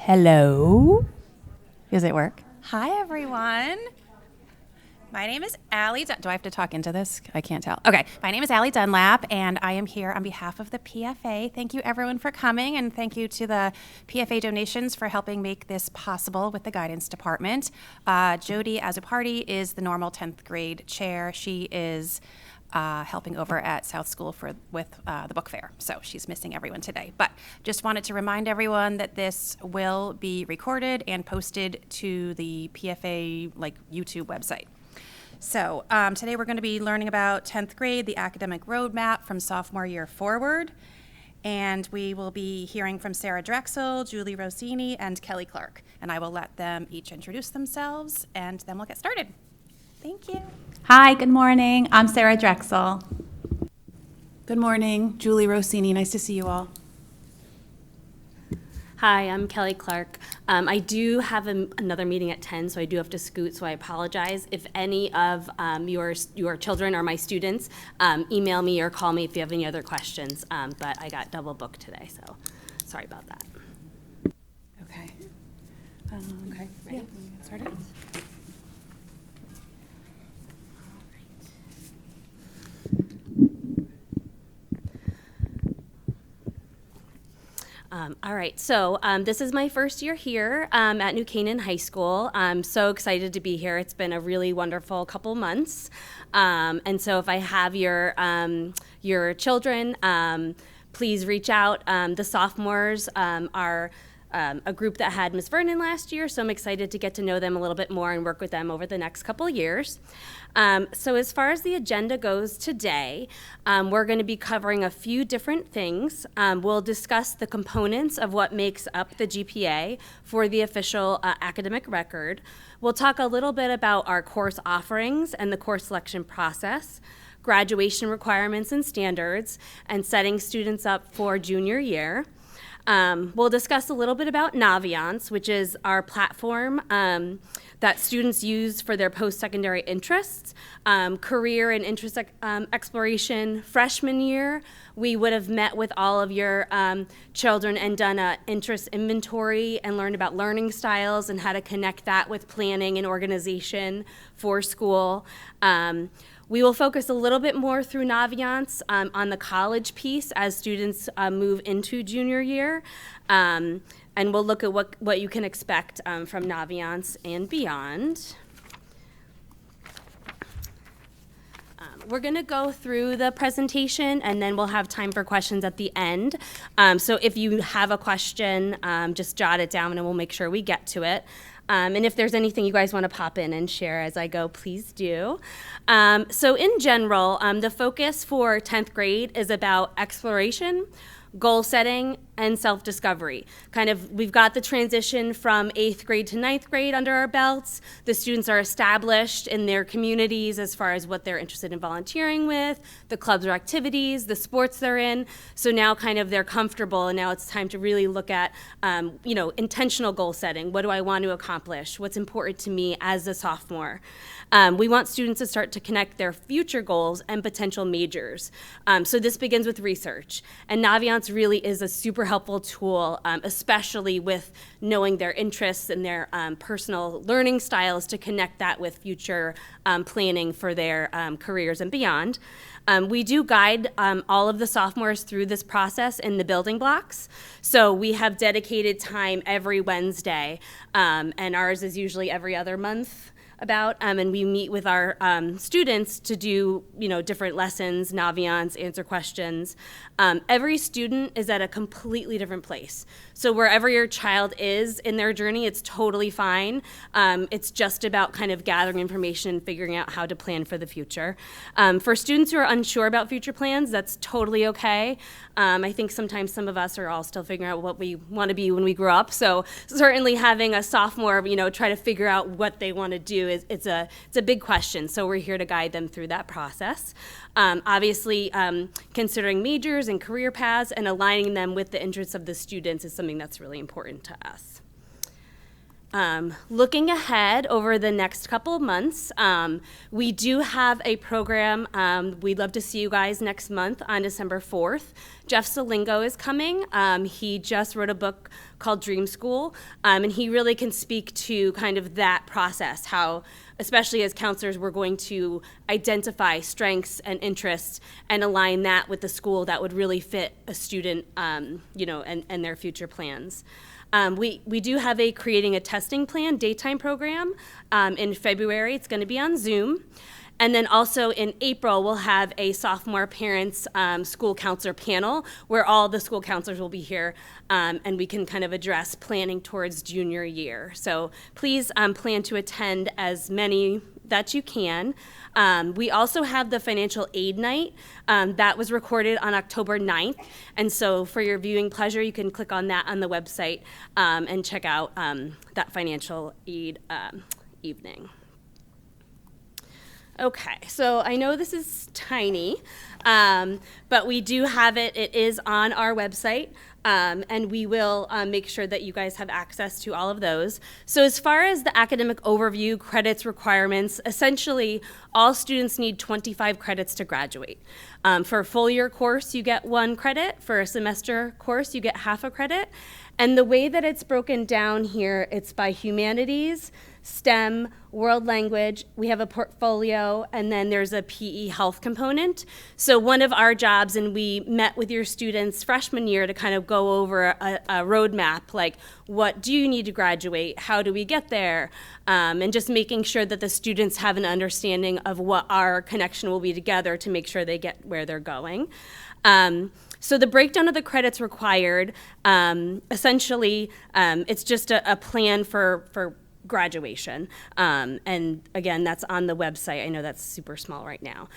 Hello. Does it work? Hi, everyone. My name is Allie. Do I have to talk into this? I can't tell. Okay. My name is Allie Dunlap, and I am here on behalf of the PFA. Thank you, everyone, for coming, and thank you to the PFA donations for helping make this possible with the guidance department. Jody Azupardi is the normal 10th grade chair. She is helping over at South School with the book fair. So she's missing everyone today. But just wanted to remind everyone that this will be recorded and posted to the PFA YouTube website. So today we're going to be learning about 10th grade, the academic roadmap from sophomore year forward. And we will be hearing from Sarah Drexel, Julie Rossini, and Kelly Clark. And I will let them each introduce themselves, and then we'll get started. Thank you. Hi, good morning. I'm Sarah Drexel. Good morning, Julie Rossini. Nice to see you all. Hi, I'm Kelly Clark. I do have another meeting at 10, so I do have to scoot, so I apologize. If any of your children or my students, email me or call me if you have any other questions, but I got double booked today, so sorry about that. Okay. Okay, ready? Yeah, get started. All right, so this is my first year here at New Canaan High School. I'm so excited to be here. It's been a really wonderful couple months. And so if I have your children, please reach out. The sophomores are a group that had Miss Vernon last year, so I'm excited to get to know them a little bit more and work with them over the next couple years. So as far as the agenda goes today, we're going to be covering a few different things. We'll discuss the components of what makes up the GPA for the official academic record. We'll talk a little bit about our course offerings and the course selection process, graduation requirements and standards, and setting students up for junior year. We'll discuss a little bit about Naviance, which is our platform that students use for their post-secondary interests, career and interest exploration. Freshman year, we would have met with all of your children and done an interest inventory and learned about learning styles and how to connect that with planning and organization for school. We will focus a little bit more through Naviance on the college piece as students move into junior year. And we'll look at what you can expect from Naviance and beyond. We're going to go through the presentation, and then we'll have time for questions at the end. So if you have a question, just jot it down, and we'll make sure we get to it. And if there's anything you guys want to pop in and share as I go, please do. So in general, the focus for 10th grade is about exploration, goal setting, and self-discovery. We've got the transition from 8th grade to 9th grade under our belts. The students are established in their communities as far as what they're interested in volunteering with, the clubs or activities, the sports they're in. So now they're comfortable, and now it's time to really look at, intentional goal setting. What do I want to accomplish? What's important to me as a sophomore? We want students to start to connect their future goals and potential majors. So this begins with research, and Naviance really is a super helpful tool, especially with knowing their interests and their personal learning styles to connect that with future planning for their careers and beyond. We do guide all of the sophomores through this process in the building blocks. So we have dedicated time every Wednesday, and ours is usually every other month. And we meet with our students to do, different lessons, Naviance, answer questions. Every student is at a completely different place. So wherever your child is in their journey, it's totally fine. It's just about gathering information and figuring out how to plan for the future. For students who are unsure about future plans, that's totally okay. I think sometimes some of us are all still figuring out what we want to be when we grow up. So certainly having a sophomore, try to figure out what they want to do it's a big question. So we're here to guide them through that process. Obviously, considering majors and career paths and aligning them with the interests of the students is something that's really important to us. Looking ahead over the next couple of months, we do have a program. We'd love to see you guys next month on December 4th. Jeff Salingo is coming. He just wrote a book called Dream School, and he really can speak to kind of that process, how, especially as counselors, we're going to identify strengths and interests and align that with the school that would really fit a student, and their future plans. We do have a Creating a Testing Plan daytime program in February. It's going to be on Zoom. And then also in April, we'll have a sophomore parents school counselor panel where all the school counselors will be here, and we can kind of address planning towards junior year. So please plan to attend as many that you can. We also have the financial aid night that was recorded on October 9th. And so for your viewing pleasure, you can click on that on the website and check out that financial aid evening. Okay, so I know this is tiny, but we do have it. It is on our website, and we will make sure that you guys have access to all of those. So as far as the academic overview, credits, requirements, essentially all students need 25 credits to graduate. For a full year course, you get 1 credit. For a semester course, you get half a credit. And the way that it's broken down here, it's by humanities, STEM, world language, we have a portfolio, and then there's a PE health component. So one of our jobs, and we met with your students freshman year to kind of go over a roadmap, like what do you need to graduate, how do we get there, and just making sure that the students have an understanding of what our connection will be together to make sure they get where they're going. So the breakdown of the credits required, essentially, it's just a plan for graduation. And again, that's on the website. I know that's super small right now.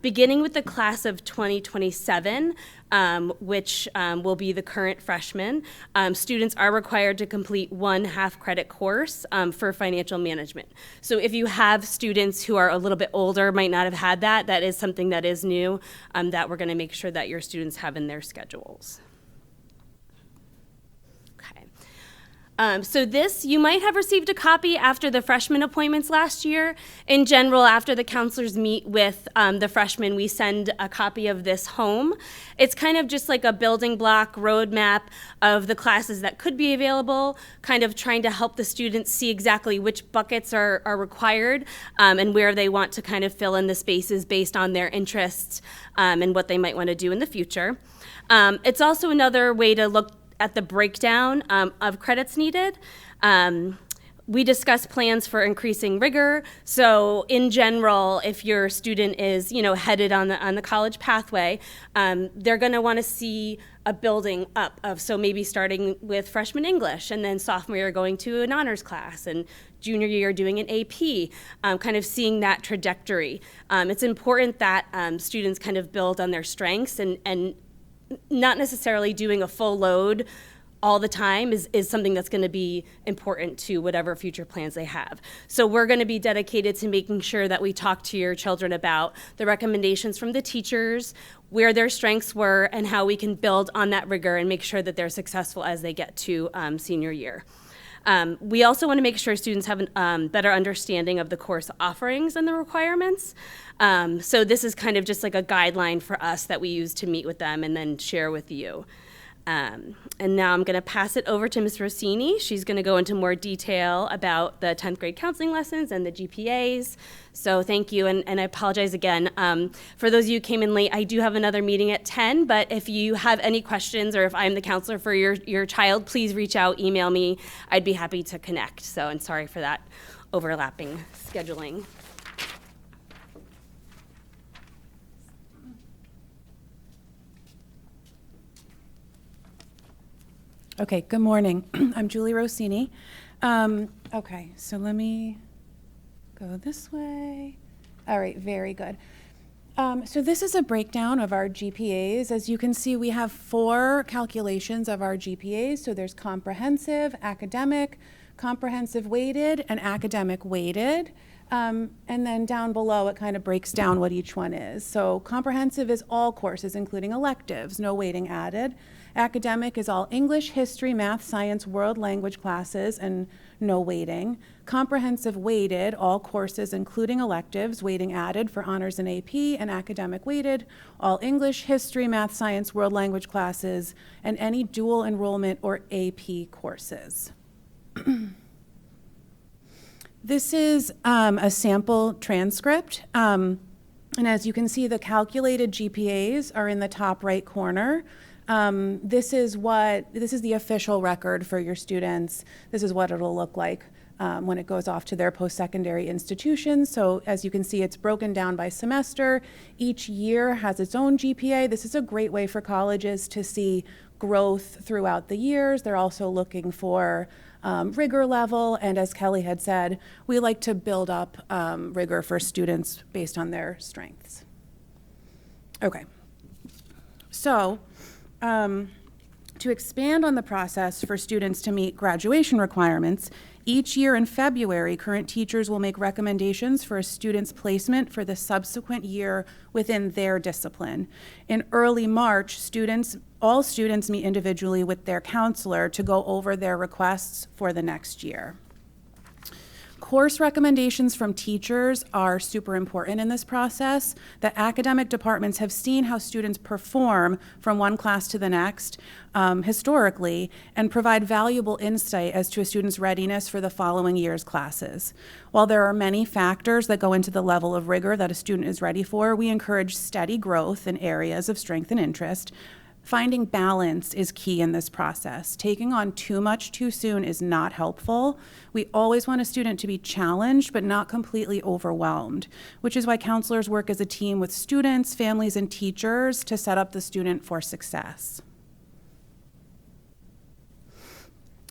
Beginning with the class of 2027, which will be the current freshmen, students are required to complete 1 half-credit course for financial management. So if you have students who are a little bit older, might not have had that, that is something that is new that we're going to make sure that your students have in their schedules. So this, you might have received a copy after the freshman appointments last year. In general, after the counselors meet with the freshmen, we send a copy of this home. It's kind of just like a building block roadmap of the classes that could be available, kind of trying to help the students see exactly which buckets are required and where they want to kind of fill in the spaces based on their interests and what they might want to do in the future. It's also another way to look at the breakdown of credits needed. We discuss plans for increasing rigor. So in general, if your student is, headed on the college pathway, they're going to want to see a building up of, so maybe starting with freshman English, and then sophomore year going to an honors class, and junior year doing an AP, kind of seeing that trajectory. It's important that students kind of build on their strengths and not necessarily doing a full load all the time is something that's going to be important to whatever future plans they have. So we're going to be dedicated to making sure that we talk to your children about the recommendations from the teachers, where their strengths were, and how we can build on that rigor and make sure that they're successful as they get to senior year. We also want to make sure students have a better understanding of the course offerings and the requirements. So this is kind of just like a guideline for us that we use to meet with them and then share with you. And now I'm going to pass it over to Ms. Rossini. She's going to go into more detail about the 10th grade counseling lessons and the GPAs. So thank you, and I apologize again. For those of you who came in late, I do have another meeting at 10, but if you have any questions or if I'm the counselor for your child, please reach out, email me. I'd be happy to connect. So, and sorry for that overlapping scheduling. Okay, good morning. I'm Julie Rossini. Okay, so let me go this way. All right, very good. So this is a breakdown of our GPAs. As you can see, we have 4 calculations of our GPAs. So there's comprehensive, academic, comprehensive weighted, and academic weighted. And then down below, it kind of breaks down what each one is. So comprehensive is all courses, including electives, no weighting added. Academic is all English, history, math, science, world language classes, and no weighting. Comprehensive weighted, all courses including electives, weighting added for honors and AP, and academic weighted, all English, history, math, science, world language classes, and any dual enrollment or AP courses. This is a sample transcript. And as you can see, the calculated GPAs are in the top right corner. This is the official record for your students. This is what it'll look like when it goes off to their post-secondary institutions. So as you can see, it's broken down by semester. Each year has its own GPA. This is a great way for colleges to see growth throughout the years. They're also looking for rigor level, and as Kelly had said, we like to build up rigor for students based on their strengths. Okay, so to expand on the process for students to meet graduation requirements, each year in February, current teachers will make recommendations for a student's placement for the subsequent year within their discipline. In early March, all students meet individually with their counselor to go over their requests for the next year. Course recommendations from teachers are super important in this process. The academic departments have seen how students perform from one class to the next historically, and provide valuable insight as to a student's readiness for the following year's classes. While there are many factors that go into the level of rigor that a student is ready for, we encourage steady growth in areas of strength and interest. Finding balance is key in this process. Taking on too much too soon is not helpful. We always want a student to be challenged but not completely overwhelmed, which is why counselors work as a team with students, families, and teachers to set up the student for success.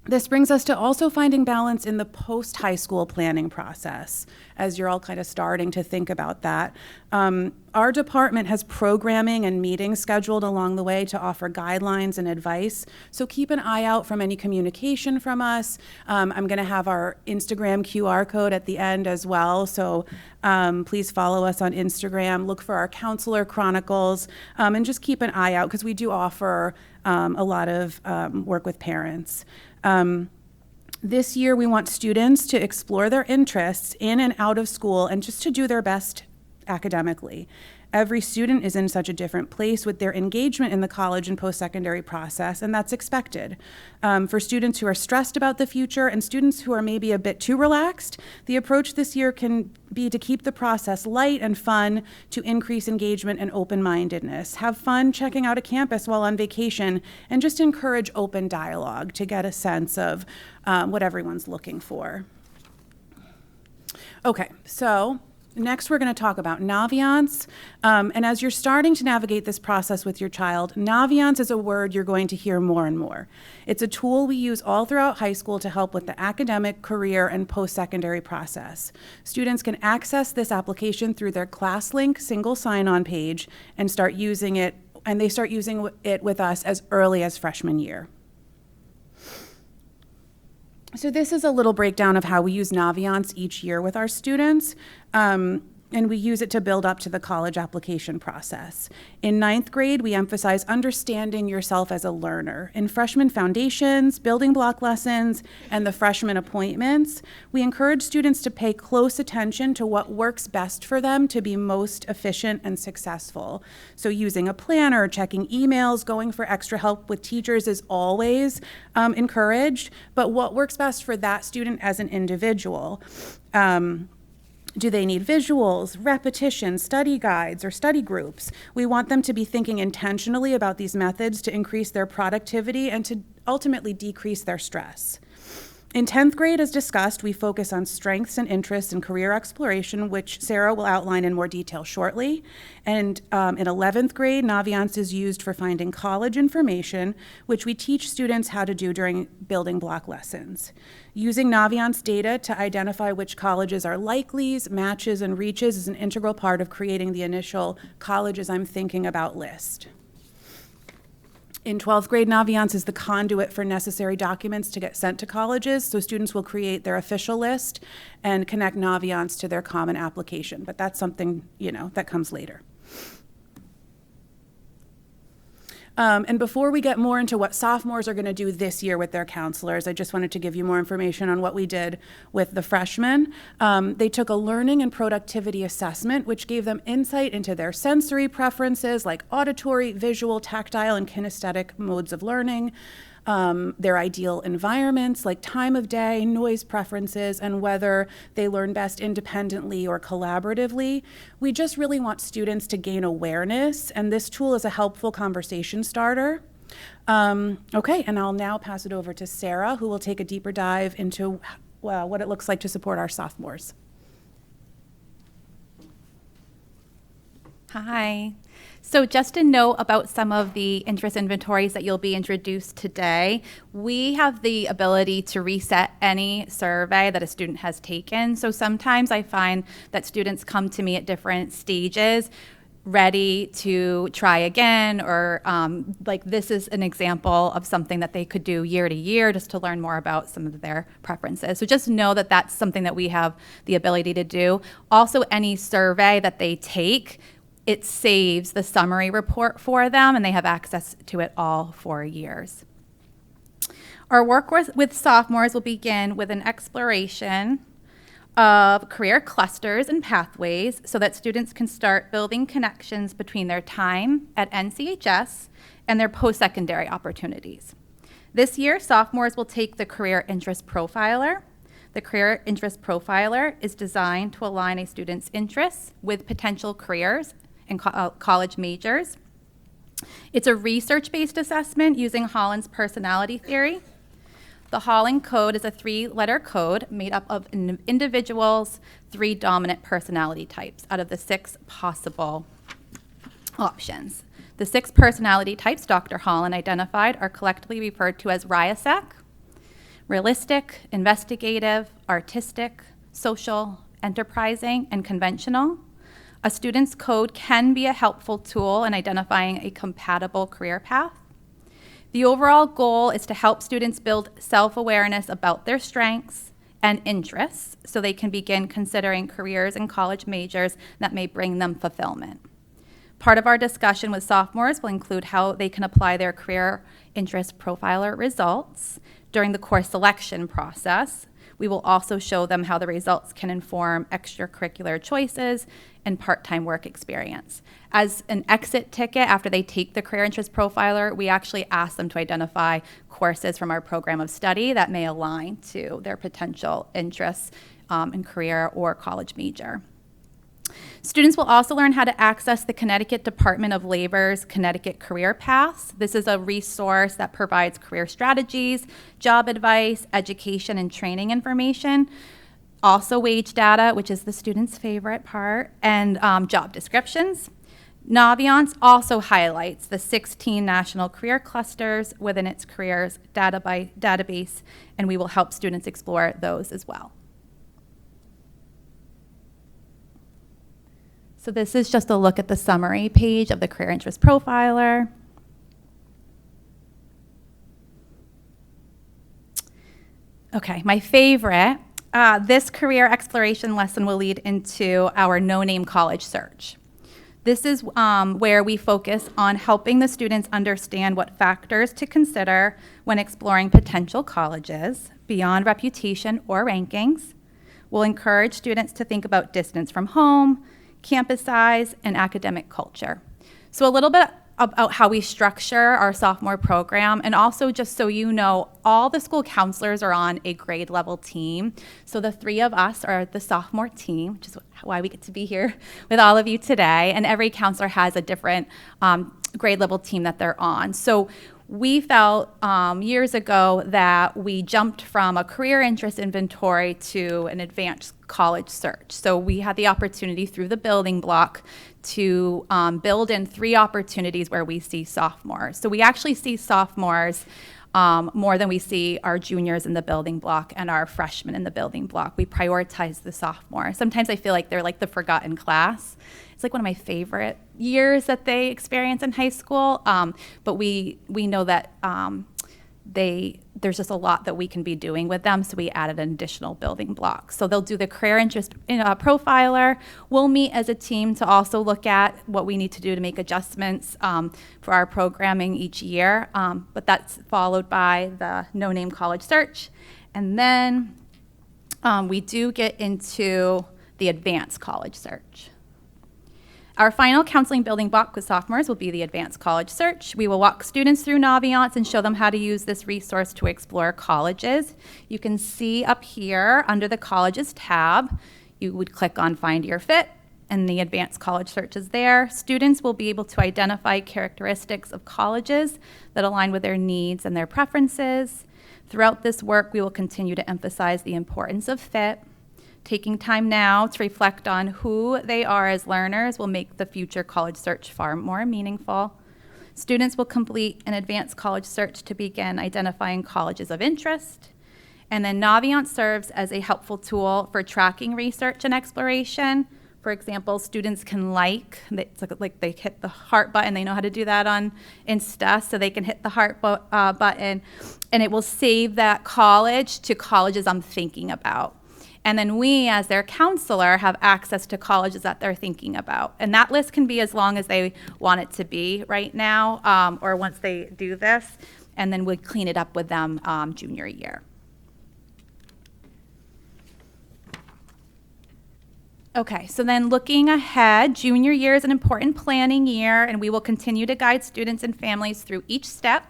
This brings us to also finding balance in the post-high school planning process, as you're all kind of starting to think about that. Our department has programming and meetings scheduled along the way to offer guidelines and advice, so keep an eye out from any communication from us. I'm going to have our Instagram QR code at the end as well, so please follow us on Instagram, look for our Counselor Chronicles, and just keep an eye out because we do offer a lot of work with parents. This year, we want students to explore their interests in and out of school and just to do their best academically. Every student is in such a different place with their engagement in the college and post-secondary process, and that's expected. For students who are stressed about the future and students who are maybe a bit too relaxed, the approach this year can be to keep the process light and fun to increase engagement and open-mindedness. Have fun checking out a campus while on vacation, and just encourage open dialogue to get a sense of what everyone's looking for. Okay, so next, we're going to talk about Naviance. And as you're starting to navigate this process with your child, Naviance is a word you're going to hear more and more. It's a tool we use all throughout high school to help with the academic, career, and post-secondary process. Students can access this application through their ClassLink single sign-on page and start using it, and they start using it with us as early as freshman year. So this is a little breakdown of how we use Naviance each year with our students, and we use it to build up to the college application process. In 9th grade, we emphasize understanding yourself as a learner. In freshman foundations, building block lessons, and the freshman appointments, we encourage students to pay close attention to what works best for them to be most efficient and successful. So using a planner, checking emails, going for extra help with teachers is always encouraged, but what works best for that student as an individual? Do they need visuals, repetition, study guides, or study groups? We want them to be thinking intentionally about these methods to increase their productivity and to ultimately decrease their stress. In 10th grade, as discussed, we focus on strengths and interests in career exploration, which Sarah will outline in more detail shortly. And in 11th grade, Naviance is used for finding college information, which we teach students how to do during building block lessons. Using Naviance data to identify which colleges are likelies, matches, and reaches is an integral part of creating the initial colleges I'm thinking about list. In 12th grade, Naviance is the conduit for necessary documents to get sent to colleges, so students will create their official list and connect Naviance to their common application, but that's something, that comes later. And before we get more into what sophomores are going to do this year with their counselors, I just wanted to give you more information on what we did with the freshmen. They took a learning and productivity assessment, which gave them insight into their sensory preferences like auditory, visual, tactile, and kinesthetic modes of learning, their ideal environments like time of day, noise preferences, and whether they learn best independently or collaboratively. We just really want students to gain awareness, and this tool is a helpful conversation starter. Okay, and I'll now pass it over to Sarah, who will take a deeper dive into what it looks like to support our sophomores. Hi. So just a note about some of the interest inventories that you'll be introduced today. We have the ability to reset any survey that a student has taken. So sometimes I find that students come to me at different stages ready to try again, or like this is an example of something that they could do year to year just to learn more about some of their preferences. So just know that that's something that we have the ability to do. Also, any survey that they take, it saves the summary report for them, and they have access to it all 4 years. Our work with sophomores will begin with an exploration of career clusters and pathways so that students can start building connections between their time at NCHS and their post-secondary opportunities. This year, sophomores will take the Career Interest Profiler. The Career Interest Profiler is designed to align a student's interests with potential careers and college majors. It's a research-based assessment using Holland's personality theory. The Holland code is a 3-letter code made up of an individual's 3 dominant personality types out of the 6 possible options. The 6 personality types Dr. Holland identified are collectively referred to as RIASEC: realistic, investigative, artistic, social, enterprising, and conventional. A student's code can be a helpful tool in identifying a compatible career path. The overall goal is to help students build self-awareness about their strengths and interests so they can begin considering careers and college majors that may bring them fulfillment. Part of our discussion with sophomores will include how they can apply their Career Interest Profiler results during the course selection process. We will also show them how the results can inform extracurricular choices and part-time work experience. As an exit ticket after they take the Career Interest Profiler, we actually ask them to identify courses from our program of study that may align to their potential interests in career or college major. Students will also learn how to access the Connecticut Department of Labor's Connecticut Career Paths. This is a resource that provides career strategies, job advice, education, and training information. Also wage data, which is the student's favorite part, and job descriptions. Naviance also highlights the 16 national career clusters within its careers database, and we will help students explore those as well. So this is just a look at the summary page of the Career Interest Profiler. Okay, my favorite. This career exploration lesson will lead into our no-name college search. This is where we focus on helping the students understand what factors to consider when exploring potential colleges beyond reputation or rankings. We'll encourage students to think about distance from home, campus size, and academic culture. So a little bit about how we structure our sophomore program, and also just so you know, all the school counselors are on a grade level team. So the 3 of us are the sophomore team, which is why we get to be here with all of you today, and every counselor has a different grade level team that they're on. So we felt years ago that we jumped from a career interest inventory to an advanced college search. So we had the opportunity through the building block to build in 3 opportunities where we see sophomores. So we actually see sophomores more than we see our juniors in the building block and our freshmen in the building block. We prioritize the sophomore. Sometimes I feel like they're like the forgotten class. It's like one of my favorite years that they experience in high school, but we know that there's just a lot that we can be doing with them, so we added an additional building block. So they'll do the career interest profiler. We'll meet as a team to also look at what we need to do to make adjustments for our programming each year, but that's followed by the no-name college search. And then we do get into the advanced college search. Our final counseling building block with sophomores will be the advanced college search. We will walk students through Naviance and show them how to use this resource to explore colleges. You can see up here under the colleges tab, you would click on Find Your Fit, and the advanced college search is there. Students will be able to identify characteristics of colleges that align with their needs and their preferences. Throughout this work, we will continue to emphasize the importance of fit. Taking time now to reflect on who they are as learners will make the future college search far more meaningful. Students will complete an advanced college search to begin identifying colleges of interest. And then Naviance serves as a helpful tool for tracking research and exploration. For example, students can like they hit the heart button. They know how to do that on Insta, so they can hit the heart button, and it will save that college to colleges I'm thinking about. And then we, as their counselor, have access to colleges that they're thinking about. And that list can be as long as they want it to be right now, or once they do this, and then we clean it up with them junior year. Okay, so then looking ahead, junior year is an important planning year, and we will continue to guide students and families through each step.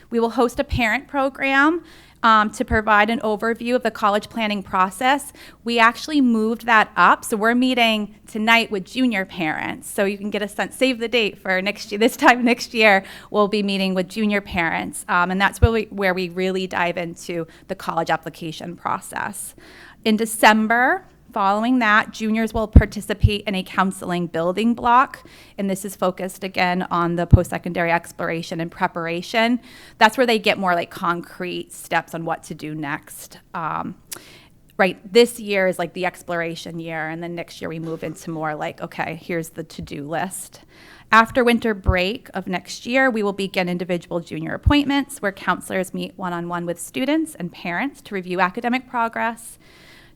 We will host a parent program to provide an overview of the college planning process. We actually moved that up, so we're meeting tonight with junior parents. So you can get a sense, save the date for next year. This time next year, we'll be meeting with junior parents, and that's where we really dive into the college application process. In December, following that, juniors will participate in a counseling building block, and this is focused again on the post-secondary exploration and preparation. That's where they get more like concrete steps on what to do next. Right, this year is like the exploration year, and then next year we move into more like, okay, here's the to-do list. After winter break of next year, we will begin individual junior appointments where counselors meet one-on-one with students and parents to review academic progress,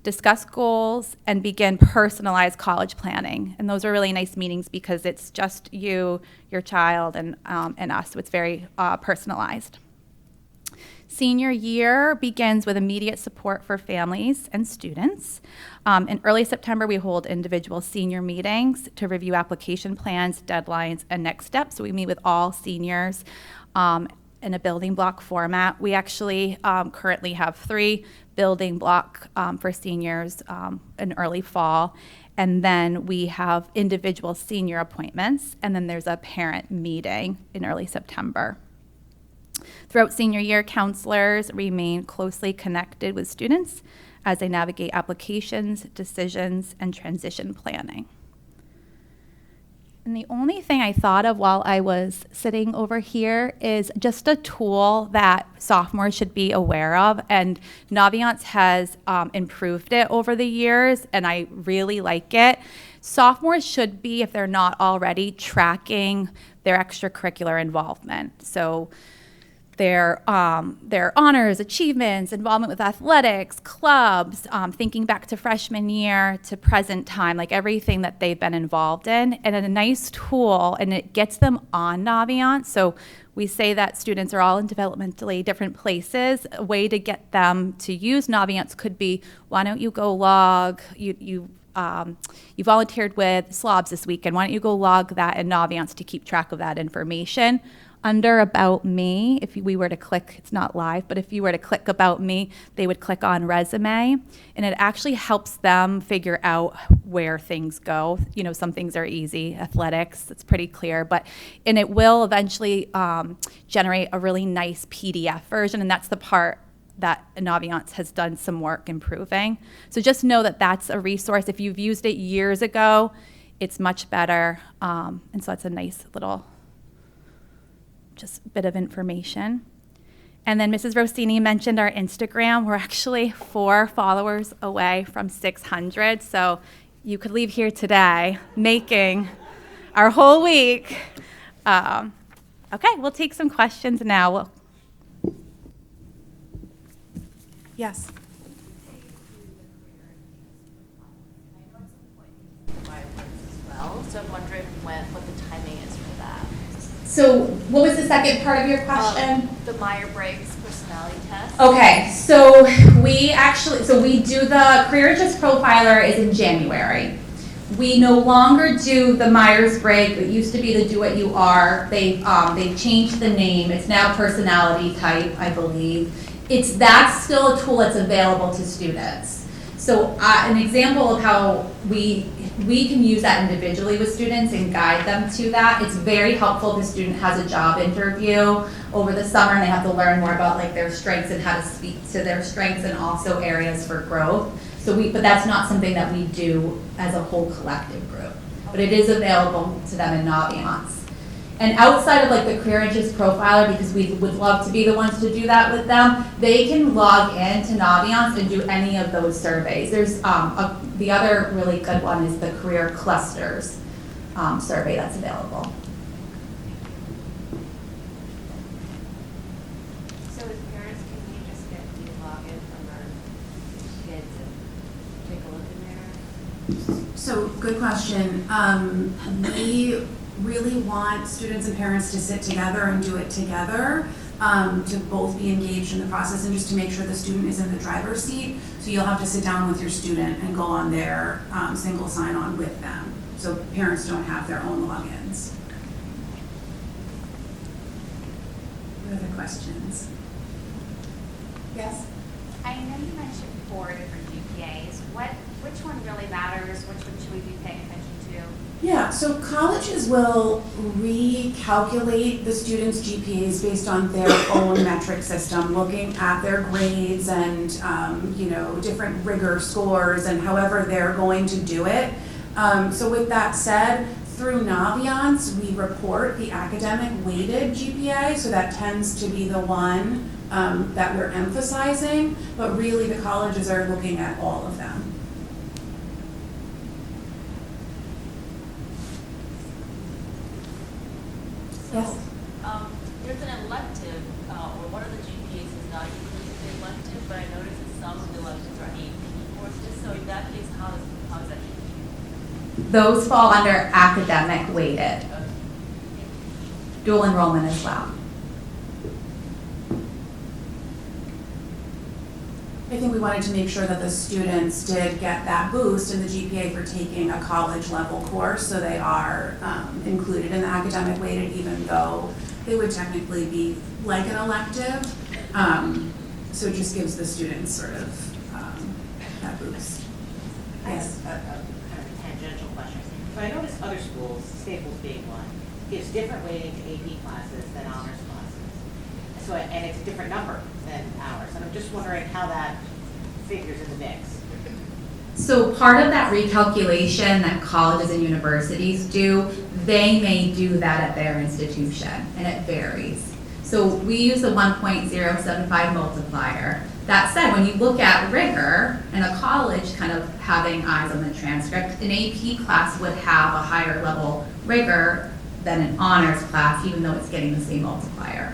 discuss goals, and begin personalized college planning. And those are really nice meetings because it's just you, your child, and us. So it's very personalized. Senior year begins with immediate support for families and students. In early September, we hold individual senior meetings to review application plans, deadlines, and next steps. So we meet with all seniors in a building block format. We actually currently have 3 building block for seniors in early fall. And then we have individual senior appointments. And then there's a parent meeting in early September. Throughout senior year, counselors remain closely connected with students as they navigate applications, decisions, and transition planning. And the only thing I thought of while I was sitting over here is just a tool that sophomores should be aware of. And Naviance has improved it over the years, and I really like it. Sophomores should be, if they're not already, tracking their extracurricular involvement. So their honors, achievements, involvement with athletics, clubs, thinking back to freshman year to present time, like everything that they've been involved in, and a nice tool, and it gets them on Naviance. So we say that students are all in developmentally different places. A way to get them to use Naviance could be, why don't you go log, you volunteered with SLOBs this weekend, why don't you go log that in Naviance to keep track of that information. Under About Me, if we were to click, it's not live, but if you were to click About Me, they would click on Resume, and it actually helps them figure out where things go. You know, some things are easy, athletics, it's pretty clear, and it will eventually generate a really nice PDF version, and that's the part that Naviance has done some work improving. So just know that that's a resource. If you've used it years ago, it's much better, and so it's a nice little just bit of information. And then Mrs. Rossini mentioned our Instagram. We're actually 4 followers away from 600. So you could leave here today making our whole week. Okay, we'll take some questions now. Yes. Well, so I'm wondering what the timing is for that. So what was the second part of your question? The Myers-Briggs personality test. Okay, so we do the Career Interest Profiler is in January. We no longer do the Myers-Briggs. It used to be the Do What You Are. They've changed the name. It's now personality type, I believe. That's still a tool that's available to students. So an example of how we can use that individually with students and guide them to that. It's very helpful if a student has a job interview over the summer and they have to learn more about like their strengths and how to speak to their strengths and also areas for growth. But that's not something that we do as a whole collective group. But it is available to them in Naviance. And outside of like the Career Interest Profiler, because we would love to be the ones to do that with them, they can log in to Naviance and do any of those surveys. There's the other really good one is the Career Clusters survey that's available. So as parents, can we just get the login from our kids and take a look in there? So, good question. We really want students and parents to sit together and do it together, to both be engaged in the process and just to make sure the student is in the driver's seat. So you'll have to sit down with your student and go on their single sign-on with them. So parents don't have their own logins. What other questions? Yes? I know you mentioned 4 different GPAs. Which one really matters? Which one should we be paying attention to? Yeah, so colleges will recalculate the students' GPAs based on their own metric system, looking at their grades and, different rigor scores and however they're going to do it. So with that said, through Naviance, we report the academic weighted GPA, so that tends to be the one that we're emphasizing, but really the colleges are looking at all of them. Yes. There's an elective, or one of the GPAs is not included in the elective, but I noticed that some of the electives are AP courses. So in that case, how is that treated? Those fall under academic weighted. Dual enrollment as well. I think we wanted to make sure that the students did get that boost in the GPA for taking a college level course, so they are included in the academic weighted, even though they would technically be like an elective. So it just gives the students sort of that boost. Yes. A kind of tangential question. So I noticed other schools, Staples being one, gives different weighting to AP classes than honors classes. So, and it's a different number than ours. And I'm just wondering how that figures in the mix. So part of that recalculation that colleges and universities do, they may do that at their institution, and it varies. So we use the 1.075 multiplier. That said, when you look at rigor and a college kind of having eyes on the transcript, an AP class would have a higher level rigor than an honors class, even though it's getting the same multiplier.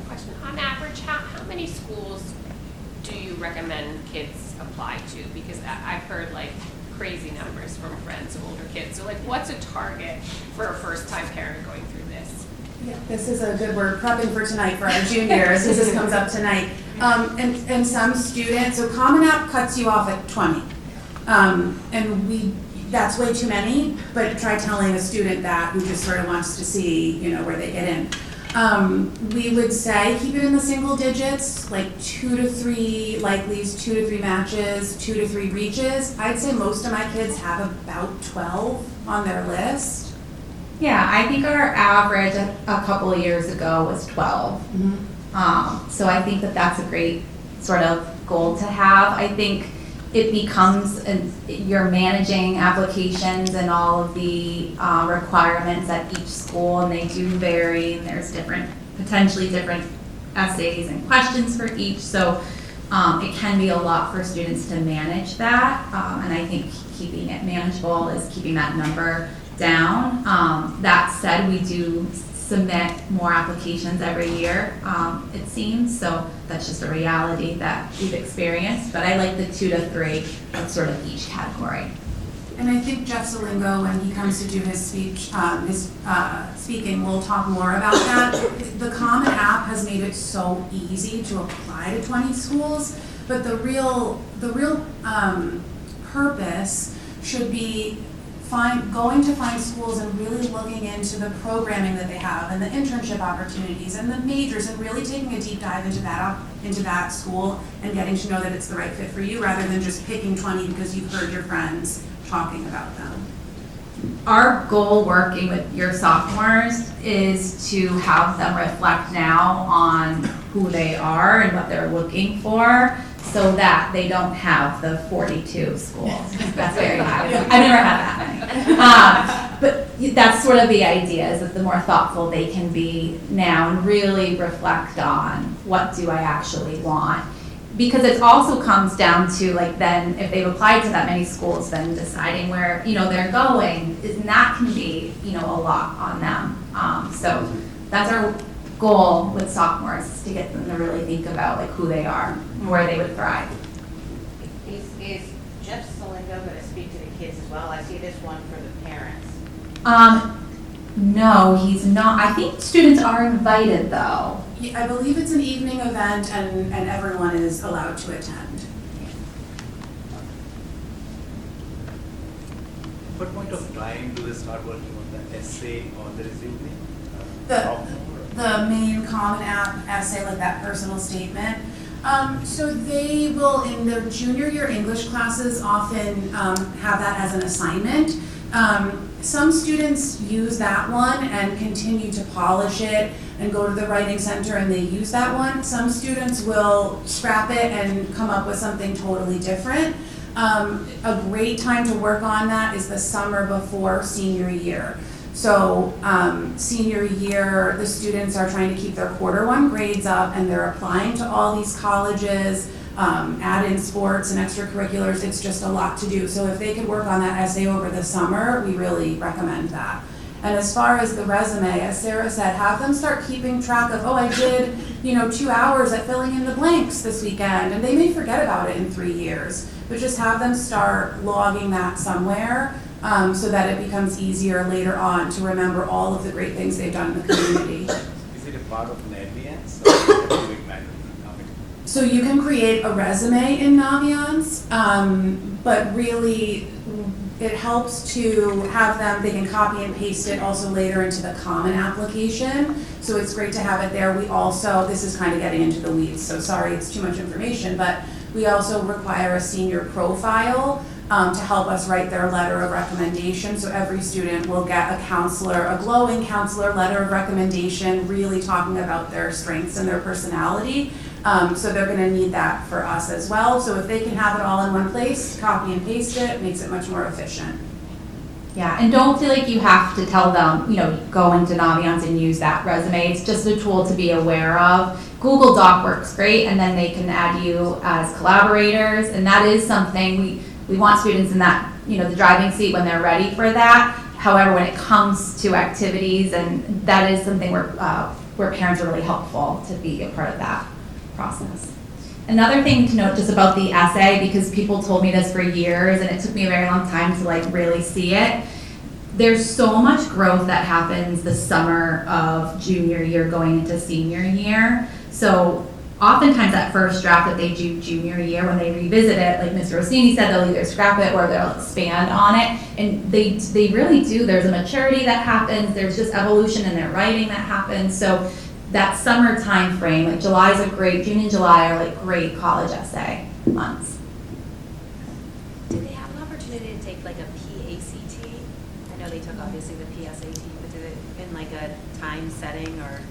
Question. On average, how many schools do you recommend kids apply to? Because I've heard like crazy numbers from friends of older kids. So like, what's a target for a first-time parent going through this? Yeah, this is a good word, prepping for tonight for our juniors, as this comes up tonight. And some students, so Common App cuts you off at 20. And that's way too many, but try telling a student that who just sort of wants to see, where they get in. We would say keep it in the single digits, like 2 to 3 likelies, 2 to 3 matches, 2 to 3 reaches. I'd say most of my kids have about 12 on their list. Yeah, I think our average a couple of years ago was 12. Mm-hmm. So I think that that's a great sort of goal to have. I think it becomes, you're managing applications and all of the requirements at each school, and they do vary, and there's potentially different essays and questions for each, so it can be a lot for students to manage that, and I think keeping it manageable is keeping that number down. That said, we do submit more applications every year, it seems, so that's just a reality that we've experienced, but I like the 2 to 3 of sort of each category. And I think Jeff Salingo, when he comes to do his speech, speaking, will talk more about that. The Common App has made it so easy to apply to 20 schools, but the real purpose should be going to find schools and really looking into the programming that they have and the internship opportunities and the majors and really taking a deep dive into that school and getting to know that it's the right fit for you rather than just picking 20 because you've heard your friends talking about them. Our goal working with your sophomores is to have them reflect now on who they are and what they're looking for so that they don't have the 42 schools. That's very high. I've never had that many. But that's sort of the idea, is that the more thoughtful they can be now and really reflect on what do I actually want. Because it also comes down to, like, then if they've applied to that many schools, then deciding where, they're going, and that can be, a lot on them. So that's our goal with sophomores, is to get them to really think about, like, who they are and where they would thrive. Is Jeff Salingo going to speak to the kids as well? I see this one for the parents. No, he's not. I think students are invited, though. I believe it's an evening event and everyone is allowed to attend. What point of time do they start working on the essay or the resume? The main Common App essay, like that personal statement. So they will, in their junior year English classes, often have that as an assignment. Some students use that one and continue to polish it and go to the writing center and they use that one. Some students will scrap it and come up with something totally different. A great time to work on that is the summer before senior year. So senior year, the students are trying to keep their Q1 grades up and they're applying to all these colleges, add in sports and extracurriculars. It's just a lot to do. So if they could work on that essay over the summer, we really recommend that. And as far as the resume, as Sarah said, have them start keeping track of, I did, 2 hours at filling in the blanks this weekend, and they may forget about it in 3 years, but just have them start logging that somewhere so that it becomes easier later on to remember all of the great things they've done in the community. Is it a part of Naviance or doing matter? So you can create a resume in Naviance, but really it helps to have them, they can copy and paste it also later into the Common application. So it's great to have it there. We also, this is kind of getting into the weeds, so sorry it's too much information, but we also require a senior profile to help us write their letter of recommendation. So every student will get a counselor, a glowing counselor letter of recommendation, really talking about their strengths and their personality. So they're gonna need that for us as well. So if they can have it all in one place, copy and paste it, makes it much more efficient. Yeah, and don't feel like you have to tell them, go into Naviance and use that resume. It's just a tool to be aware of. Google Doc works great, and then they can add you as collaborators, and that is something we want students in that, the driving seat when they're ready for that. However, when it comes to activities, and that is something where parents are really helpful to be a part of that process. Another thing to note just about the essay, because people told me this for years and it took me a very long time to really see it. There's so much growth that happens the summer of junior year going into senior year. So oftentimes that first draft that they do junior year, when they revisit it, like Mr. Rossini said, they'll either scrap it or they'll expand on it. And they really do. There's a maturity that happens. There's just evolution in their writing that happens. So that summer time frame, like June and July are great college essay months. Do they have an opportunity to take a PACT? I know they took obviously the PSAT, but did it in a time setting or?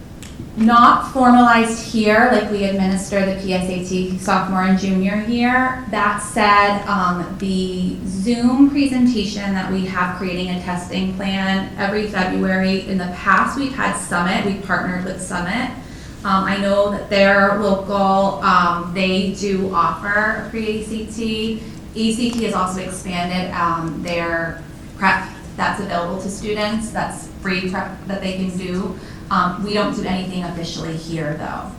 Not formalized here, like we administer the PSAT sophomore and junior year. That said, the Zoom presentation that we have creating a testing plan every February. In the past, we've had Summit. We partnered with Summit. I know that they're local. They do offer a pre-ACT. ACT has also expanded their prep that's available to students. That's free prep that they can do. We don't do anything officially here, though.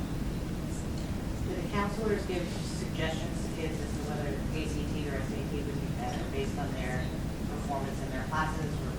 Do the counselors give suggestions to kids as to whether ACT or SAT would be better based on their performance in their classes? Or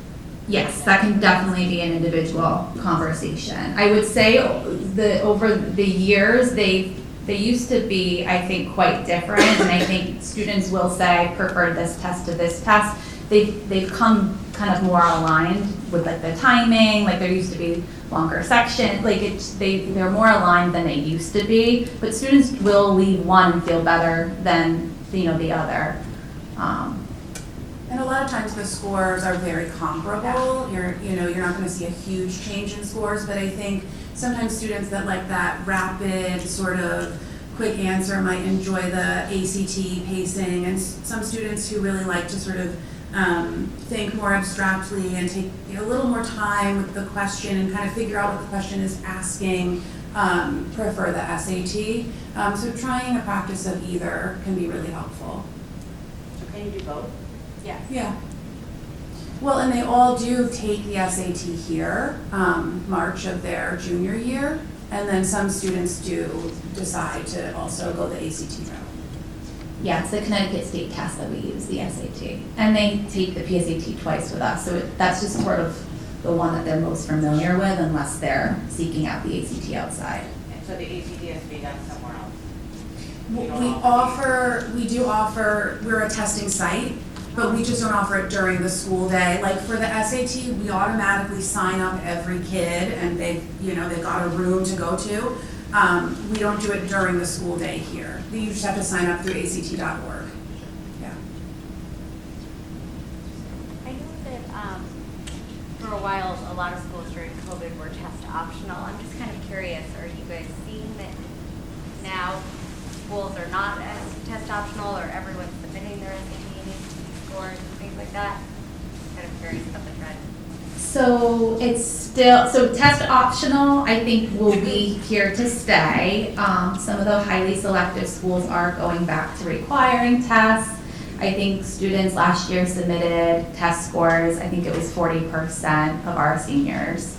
Yes, that can definitely be an individual conversation. I would say over the years, they used to be, I think, quite different, and I think students will say, I prefer this test to this test. They've come kind of more aligned with like the timing, like there used to be longer section, like they're more aligned than they used to be, but students will leave one and feel better than, the other. And a lot of times the scores are very comparable. You're not going to see a huge change in scores, but I think sometimes students that like that rapid sort of quick answer might enjoy the ACT pacing, and some students who really like to sort of think more abstractly and take a little more time with the question and kind of figure out what the question is asking, prefer the SAT. So trying a practice of either can be really helpful. So can you do both? Yeah. Well, and they all do take the SAT here, March of their junior year, and then some students do decide to also go the ACT route. Yeah, it's the Connecticut State test that we use, the SAT. And they take the PSAT twice with us, so that's just sort of the one that they're most familiar with unless they're seeking out the ACT outside. And so the ACT has to be done somewhere else? We do offer, we're a testing site, but we just don't offer it during the school day. Like for the SAT, we automatically sign up every kid and they've got a room to go to. We don't do it during the school day here. You just have to sign up through ACT.org. Yeah. I know that for a while, a lot of schools during COVID were test optional. I'm just kind of curious, are you guys seeing that now schools are not as test optional, or everyone's submitting their SAT scores and things like that? Kind of curious about the trend. So it's still, test optional, I think will be here to stay. Some of the highly selective schools are going back to requiring tests. I think students last year submitted test scores, I think it was 40% of our seniors.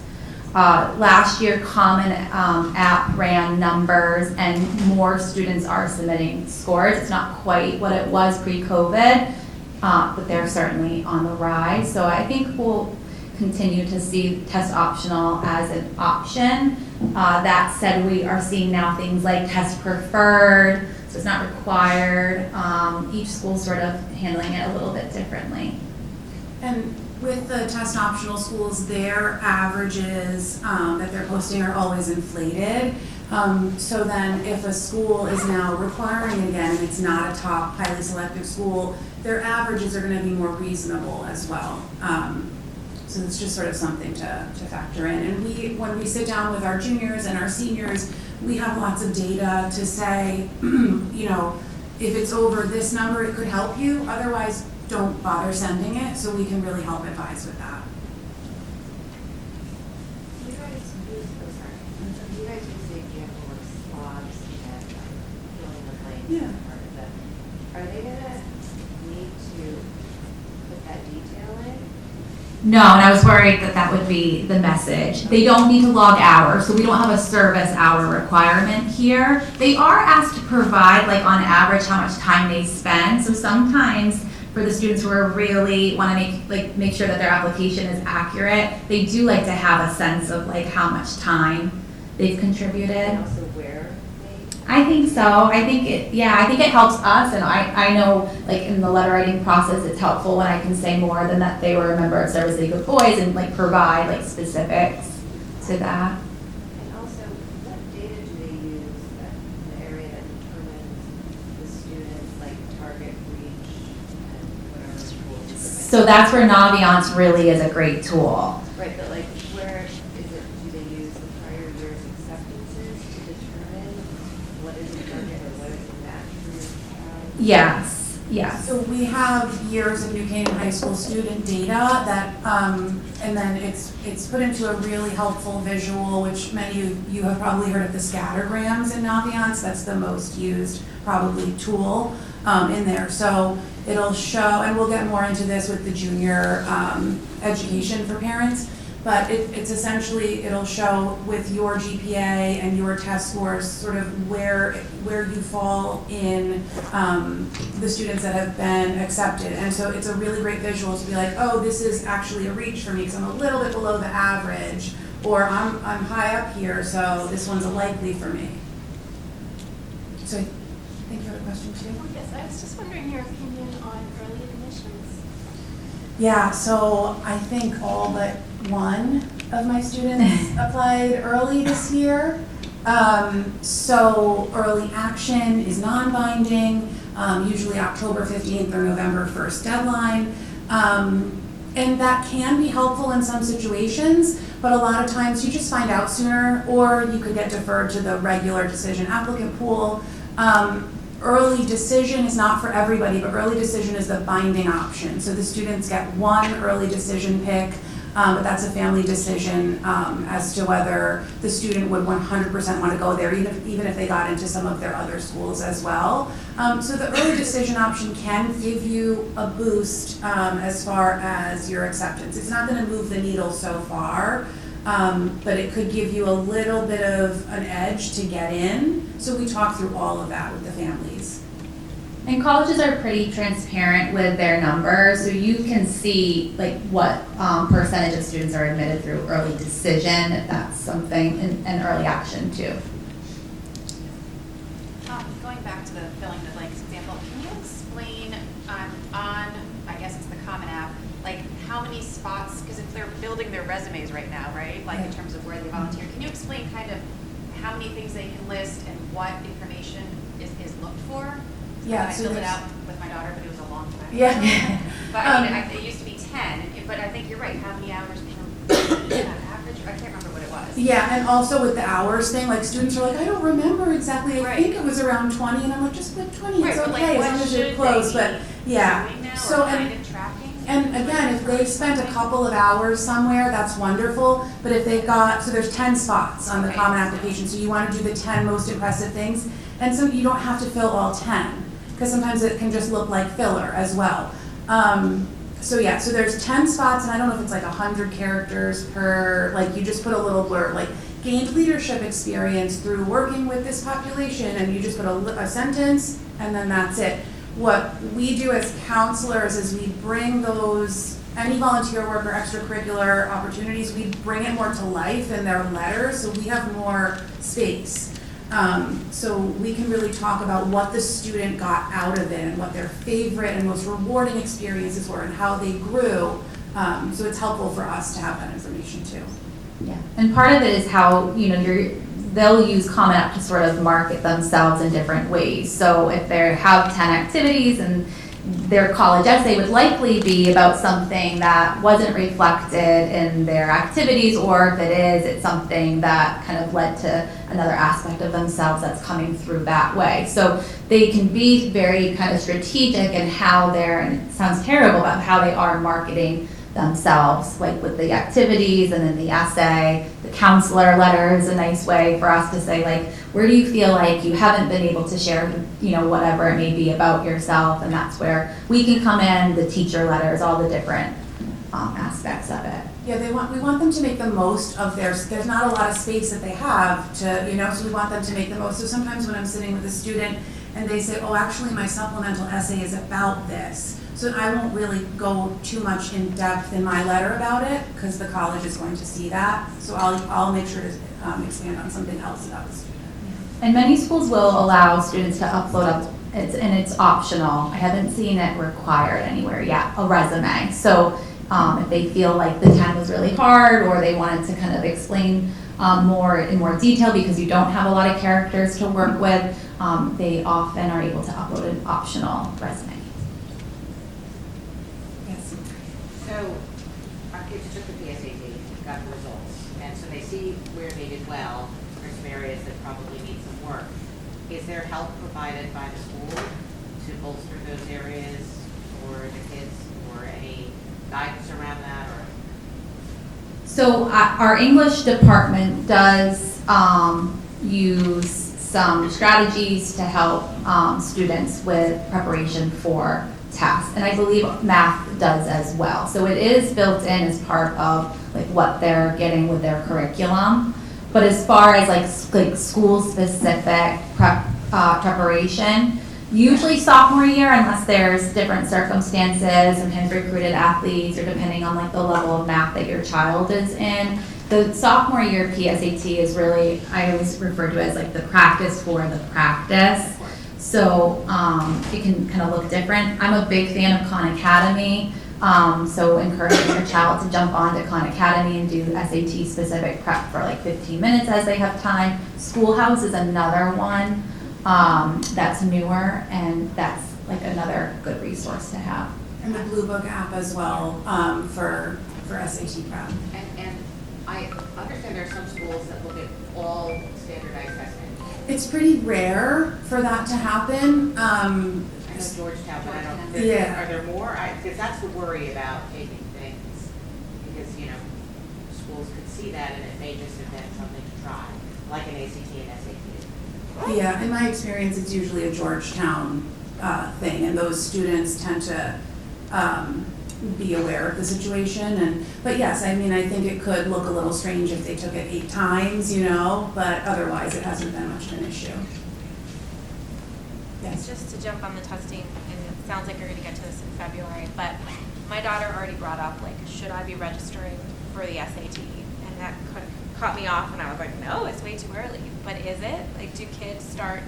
Last year, Common App ran numbers and more students are submitting scores. It's not quite what it was pre-COVID, but they're certainly on the rise. So I think we'll continue to see test optional as an option. That said, we are seeing now things like test preferred, so it's not required. Each school sort of handling it a little bit differently. And with the test optional schools, their averages that they're posting are always inflated. So then if a school is now requiring again, and it's not a top highly selective school, their averages are going to be more reasonable as well. So it's just sort of something to factor in. And when we sit down with our juniors and our seniors, we have lots of data to say, if it's over this number, it could help you. Otherwise, don't bother sending it. So we can really help advise with that. You guys use the example of swabs and filling the blanks as part of that. Are they gonna need to put that detail in? No, and I was worried that would be the message. They don't need to log hours, so we don't have a service hour requirement here. They are asked to provide, like on average, how much time they spend. So sometimes for the students who are really want to make sure that their application is accurate, they do like to have a sense of like how much time they've contributed. And also where I think so. I think it helps us, and I know like in the letter writing process it's helpful when I can say more than that they were a member of Service League of Boys and like provide like specifics to that. And also, what data do they use in the area that determines the students' like target reach and whatever schools? So that's where Naviance really is a great tool. Right, but like where is it, do they use the prior year's acceptances to determine what is the target or what is the match for your child? Yes. So we have years of New Canaan High School student data that, and then it's put into a really helpful visual, which many of you have probably heard of the scattergrams in Naviance. That's the most used probably tool. in there. So it'll show, and we'll get more into this with the junior education for parents, but it's essentially, it'll show with your GPA and your test scores sort of where you fall in the students that have been accepted. And so it's a really great visual to be like, oh, this is actually a reach for me because I'm a little bit below the average, or I'm high up here, so this one's a likely for me. So I think you have a question too? Oh, yes, I was just wondering your opinion on early admissions. Yeah, so I think all but one of my students applied early this year. So early action is non-binding, usually October 15th or November 1st deadline. And that can be helpful in some situations, but a lot of times you just find out sooner, or you could get deferred to the regular decision applicant pool. Early decision is not for everybody, but early decision is the binding option. So the students get one early decision pick, but that's a family decision as to whether the student would 100% want to go there, even if they got into some of their other schools as well. So the early decision option can give you a boost as far as your acceptance. It's not going to move the needle so far, but it could give you a little bit of an edge to get in. So we talk through all of that with the families. And colleges are pretty transparent with their numbers, so you can see like what percentage of students are admitted through early decision, if that's something, and early action too. Going back to the filling the blanks example, can you explain on, I guess it's the Common App, like how many spots, because if they're building their resumes right now, right, like in terms of where they volunteer, can you explain kind of how many things they can list and what information is looked for? Yeah, I so filled it there's- out with my daughter, but it was a long time. Yeah. But I mean, it used to be 10, but I think you're right, how many hours per average? I can't remember what it was. Yeah, and also with the hours thing, like students are like, I don't remember exactly, I think it was around 20, and I'm like, just put 20, it's Right, but, like, okay, as what long as you're should close, they but be yeah. doing now, So, or kind of tracking? And again, if they spent a couple of hours somewhere, that's wonderful, but if they've got, so there's 10 spots on the Okay. common application, so you want to do the 10 most impressive things, and so you don't have to fill all 10, because sometimes it can just look like filler as well. So yeah, so there's 10 spots, and I don't know if it's like 100 characters per, like you just put a little blurb, like gained leadership experience through working with this population, and you just put a sentence, and then that's it. What we do as counselors is we bring those, any volunteer work or extracurricular opportunities, we bring it more to life in their letters, so we have more space. So we can really talk about what the student got out of it and what their favorite and most rewarding experiences were and how they grew. So it's helpful for us to have that information too. Yeah, and part of it is how, they'll use Common App to sort of market themselves in different ways. So if they have 10 activities and their college essay would likely be about something that wasn't reflected in their activities, or if it is, it's something that kind of led to another aspect of themselves that's coming through that way. So they can be very kind of strategic in how they're, and it sounds terrible, about how they are marketing themselves, like with the activities and then the essay. The counselor letter is a nice way for us to say, like, where do you feel like you haven't been able to share, whatever it may be about yourself, and that's where we can come in, the teacher letters, all the different aspects of it. Yeah, we want them to make the most of there's not a lot of space that they have to, so we want them to make the most. So sometimes when I'm sitting with a student and they say, oh, actually my supplemental essay is about this, so I won't really go too much in depth in my letter about it because the college is going to see that. So I'll make sure to expand on something else about the student. And many schools will allow students to upload and it's optional. I haven't seen it required anywhere yet, a resume. So if they feel like the 10 was really hard, or they wanted to kind of explain in more detail because you don't have a lot of characters to work with, they often are able to upload an optional resume. Yes. So our kids took the PSAT, got the results, and so they see where they did well. There's some areas that probably need some work. Is there help provided by the school to bolster those areas for the kids, or any guidance around that, or? So our English department does use some strategies to help students with preparation for tests. And I believe math does as well. So it is built in as part of like what they're getting with their curriculum. But as far as like school-specific preparation, usually sophomore year, unless there's different circumstances, sometimes recruited athletes, or depending on like the level of math that your child is in, the sophomore year PSAT is really, I always refer to it as like the practice for the practice. So it can kind of look different. I'm a big fan of Khan Academy. So encouraging your child to jump onto Khan Academy and do SAT specific prep for like 15 minutes as they have time. Schoolhouse is another one that's newer, and that's like another good resource to have. And the Blue Book app as well for SAT prep. And I understand there are some schools that look at all standardized testing. It's pretty rare for that to happen. I know Georgetown, but I don't, Yeah. are there more? Because that's the worry about taking things, because, you know, schools could see that and it may just have been something to try, like an ACT and SAT. Yeah, in my experience, it's usually a Georgetown thing, and those students tend to be aware of the situation. But yes, I mean, I think it could look a little strange if they took it 8 times, you know, but otherwise it hasn't been much of an issue. Yes. Just to jump on the testing, and it sounds like you're going to get to this in February, but my daughter already brought up, like, should I be registering for the SAT? And that caught me off, and I was like, no, it's way too early. But is it? Like, do kids start,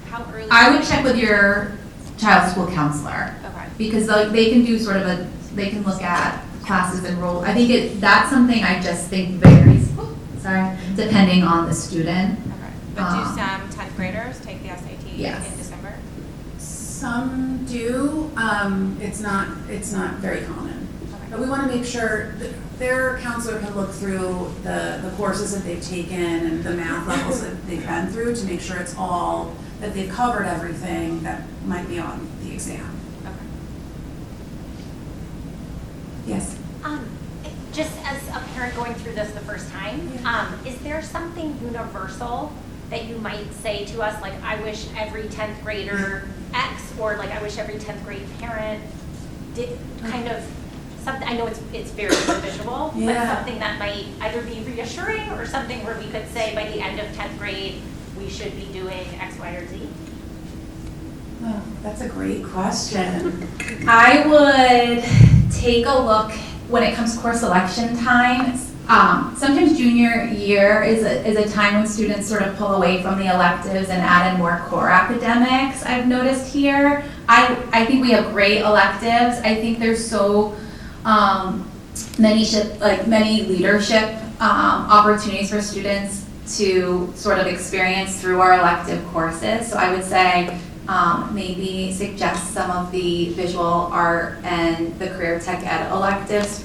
how early? I would check with your child's school counselor. Okay. Because like, they can do sort of they can look at classes enrolled. I think that's something I just think varies, depending on the student. Okay. But do some 10th graders take the SAT Yes. in December? Some do. It's not very common. Okay. But we want to make sure that their counselor can look through the courses that they've taken and the math levels that they've been through to make sure it's all, that they've covered everything that might be on the exam. Okay. Yes. Just as a parent going through this the first time, is there something universal that you might say to us, like, I wish every 10th grader X, or like, I wish every 10th grade parent did kind of something? I know it's very individual, but something that might either be reassuring or something where we could say by the end of 10th grade, we should be doing X, Y, or Z? Oh, that's a great question. I would take a look when it comes to course selection time. Sometimes junior year is a time when students sort of pull away from the electives and add in more core academics, I've noticed here. I think we have great electives. I think there's so many leadership opportunities for students to sort of experience through our elective courses. So I would say maybe suggest some of the visual art and the career tech ed electives.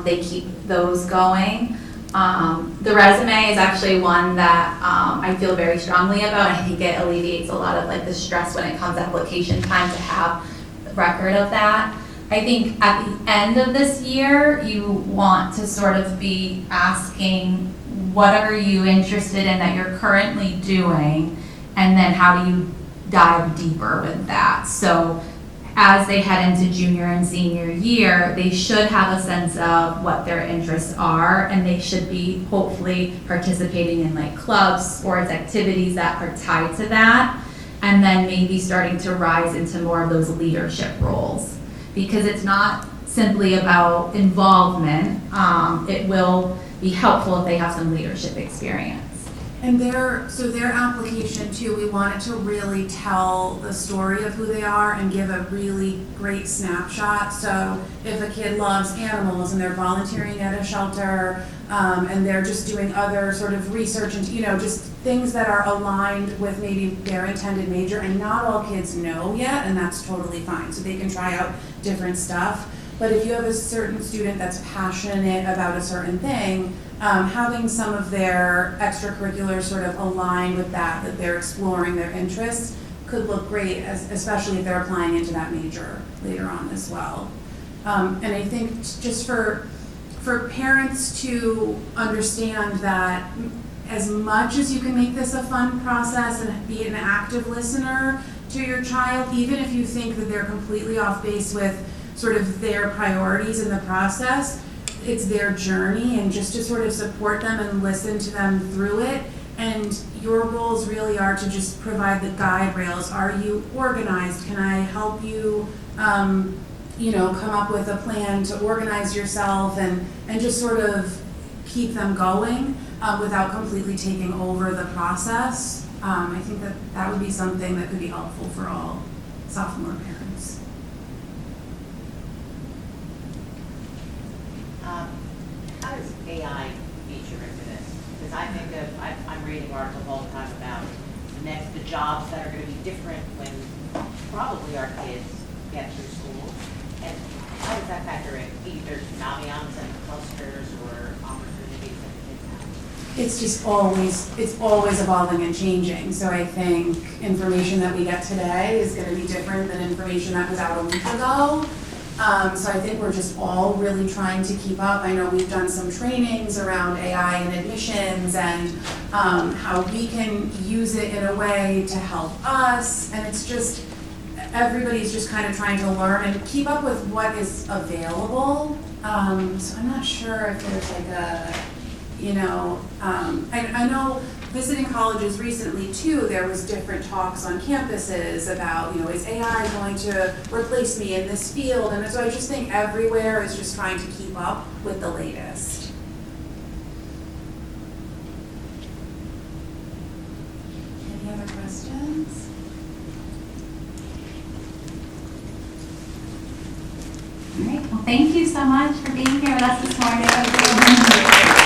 They keep those going. The resume is actually one that I feel very strongly about. I think it alleviates a lot of like the stress when it comes to application time to have a record of that. I think at the end of this year, you want to sort of be asking, what are you interested in that you're currently doing? And then how do you dive deeper with that? So as they head into junior and senior year, they should have a sense of what their interests are, and they should be hopefully participating in like clubs, sports, activities that are tied to that, and then maybe starting to rise into more of those leadership roles. Because it's not simply about involvement, it will be helpful if they have some leadership experience. And their application too, we want it to really tell the story of who they are and give a really great snapshot. So if a kid loves animals and they're volunteering at a shelter, and they're just doing other sort of research and, you know, just things that are aligned with maybe their intended major, and not all kids know yet, and that's totally fine. So they can try out different stuff. But if you have a certain student that's passionate about a certain thing, having some of their extracurriculars sort of aligned with that they're exploring their interests could look great, especially if they're applying into that major later on as well. And I think just for parents to understand that as much as you can make this a fun process and be an active listener to your child, even if you think that they're completely off base with sort of their priorities in the process, it's their journey, and just to sort of support them and listen to them through it. And your roles really are to just provide the guide rails. Are you organized? Can I help you, come up with a plan to organize yourself and just sort of keep them going without completely taking over the process. I think that would be something that could be helpful for all sophomore parents. How does AI feature into this? Because I think I'm reading articles all the time about the jobs that are going to be different when probably our kids get through school. And how does that factor in either Naviance and clusters or opportunities that the kids have? It's always evolving and changing. So I think information that we get today is going to be different than information that was out a week ago. So I think we're just all really trying to keep up. I know we've done some trainings around AI and admissions and how we can use it in a way to help us. And it's just, everybody's just kind of trying to learn and keep up with what is available. So I'm not sure if there's like a, I know visiting colleges recently too, there was different talks on campuses about, is AI going to replace me in this field? And so I just think everywhere is just trying to keep up with the latest. Any other questions? All right, well, thank you so much for being here with us this morning.